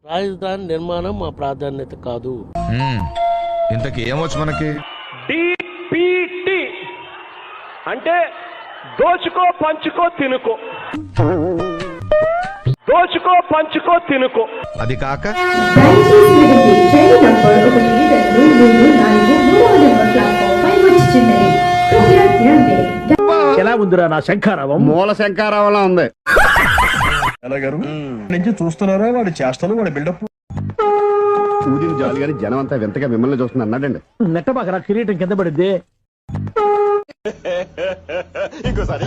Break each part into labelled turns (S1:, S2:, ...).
S1: రాజధాని నిర్మాణం మా ప్రాధాన్యత కాదు.
S2: ఇంతకీ ఏమొచ్చు మనకి?
S3: డిపిటి అంటే దోచుకో పంచుకో తినుకో, దోచుకో పంచుకో తినుకో.
S2: అది కాక
S4: ఎలా ఉందిరా నా శంఖారావం?
S5: మూల శంఖారావంలా ఉంది.
S6: గారు నుంచి చూస్తున్నారా వాడి చేష్టలు, వాడి బిల్డప్.
S5: ఊదిన జాలి గాని జనం అంతా వింతగా మిమ్మల్ని చూస్తుంది అన్నాడండి.
S4: నెట్టబాకరా, కిరీటం కింద పడింది.
S6: ఇంకోసారి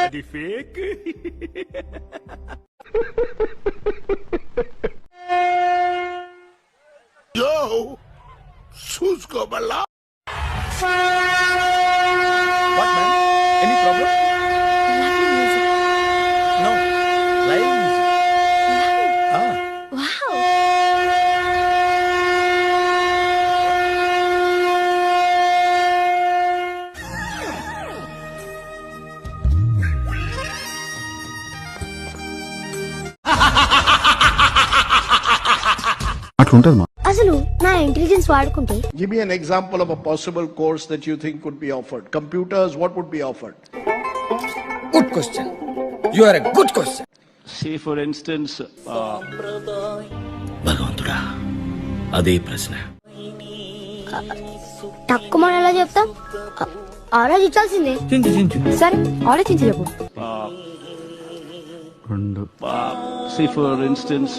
S3: అది ఫేక్.
S2: చూసుకోబల్లా.
S6: Any problem? No live music.
S5: అట్లుంటది మా
S7: అసలు నా ఇంటెలిజెన్స్ వాడుకుంటే
S8: Give me an example of a possible course that you think could be offered. Computers, what would be offered?
S9: Good question. You are a good question.
S3: See for instance,
S9: భగవంతుడా, అదే ప్రశ్న.
S7: తక్కువ మనం ఎలా చెప్తాం? ఆలోచించాల్సిందే. సరే ఆలోచించి చెప్పు.
S3: see for instance,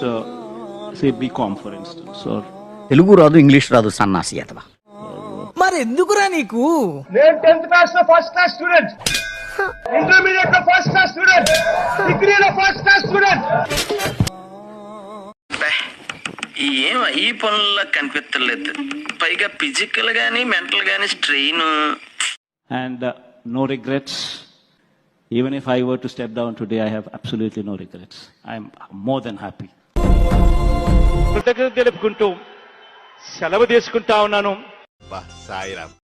S3: say BCom for instance, or
S5: Telugu రాదు, ఇంగ్లీష్ రాదు, సన్నాసి అతవా.
S9: మరి ఎందుకురా నీకు?
S3: నేను 10th క్లాస్ లో ఫస్ట్ క్లాస్ స్టూడెంట్, ఇంటర్మీడియట్ లో ఫస్ట్ క్లాస్ స్టూడెంట్, డిగ్రీలో ఫస్ట్ క్లాస్ స్టూడెంట్.
S10: ఏం ఈ పనుల్లో కనిపించలేదు, పైగా ఫిజికల్ గానీ మెంటల్ గానీ strain.
S3: And no regrets. Even if I were to step down today, I have absolutely no regrets. I'm more than happy. కృతజ్ఞత తెలుపుకుంటూ సెలవు తీసుకుంటా ఉన్నాను.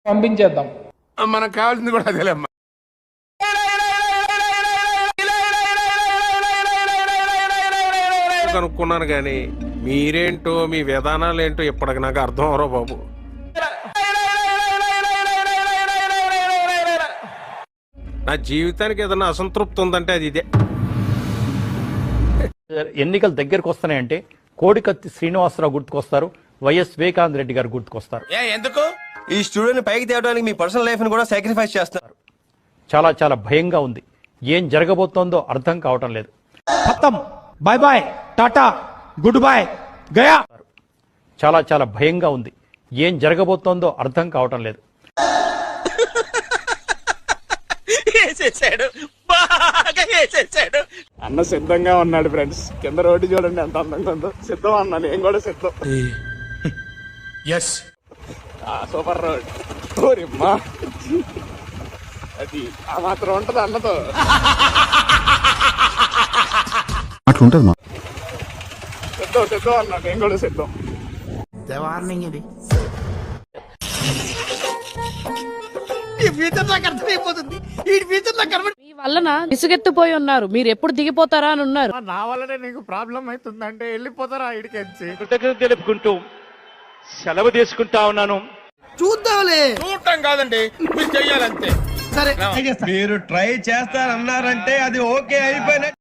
S9: పంపించేద్దాం.
S2: మనకు కావాల్సింది కూడా అదేలేమ్మా.
S1: కనుక్కున్నాను కానీ మీరేంటో మీ విధానాలు ఏంటో ఇప్పటికి నాకు అర్థం అవరో బాబు. నా జీవితానికి ఏదైనా అసంతృప్తి ఉందంటే అది ఇదే.
S4: ఎన్నికలు దగ్గరకు వస్తున్నాయంటే కోడికత్తి శ్రీనివాసరావు గుర్తుకొస్తారు, వైఎస్ వివేకానంద రెడ్డి గారు గుర్తుకొస్తారు.
S9: ఎందుకు? ఈ స్టూడెంట్ పైకి తేవడానికి మీ పర్సనల్ లైఫ్ ని కూడా సాక్రిఫైస్ చేస్తారు.
S4: చాలా చాలా భయంగా ఉంది. ఏం జరగబోతోందో అర్థం కావటం లేదు. ఖతం, బాయ్ బాయ్, టాటా, గుడ్ బాయ్, గయా. చాలా చాలా భయంగా ఉంది. ఏం జరగబోతోందో అర్థం కావటం లేదు.
S6: అన్న సిద్ధంగా ఉన్నాడు ఫ్రెండ్స్. కింద రోడ్డు చూడండి ఎంత అందంగా ఉందో. సిద్ధం అన్న, నేను కూడా సిద్ధం. Super road. ఓరిమ్మా, అది ఆ మాత్రం ఉంటది అన్నతో.
S5: అట్లుంటది మా
S6: సిద్ధం సిద్ధం అన్న, నేను కూడా సిద్ధం.
S9: వార్నింగ్ ఇది.
S11: మీ వలన విసుగెత్తిపోయి ఉన్నారు. మీరు ఎప్పుడు దిగిపోతారా అని ఉన్నారు.
S6: నా వల్లనే నీకు ప్రాబ్లం అవుతుందంటే వెళ్ళిపోతారా ఇడికెచ్చి.
S3: కృతజ్ఞత తెలుపుకుంటూ సెలవు తీసుకుంటా ఉన్నాను.
S9: చూద్దాంలే.
S2: చూడటం కాదండి, మీరు చెయ్యాలంతే.
S9: సరే
S6: మీరు ట్రై చేస్తారన్నారంటే అది ఓకే అయిపోయిన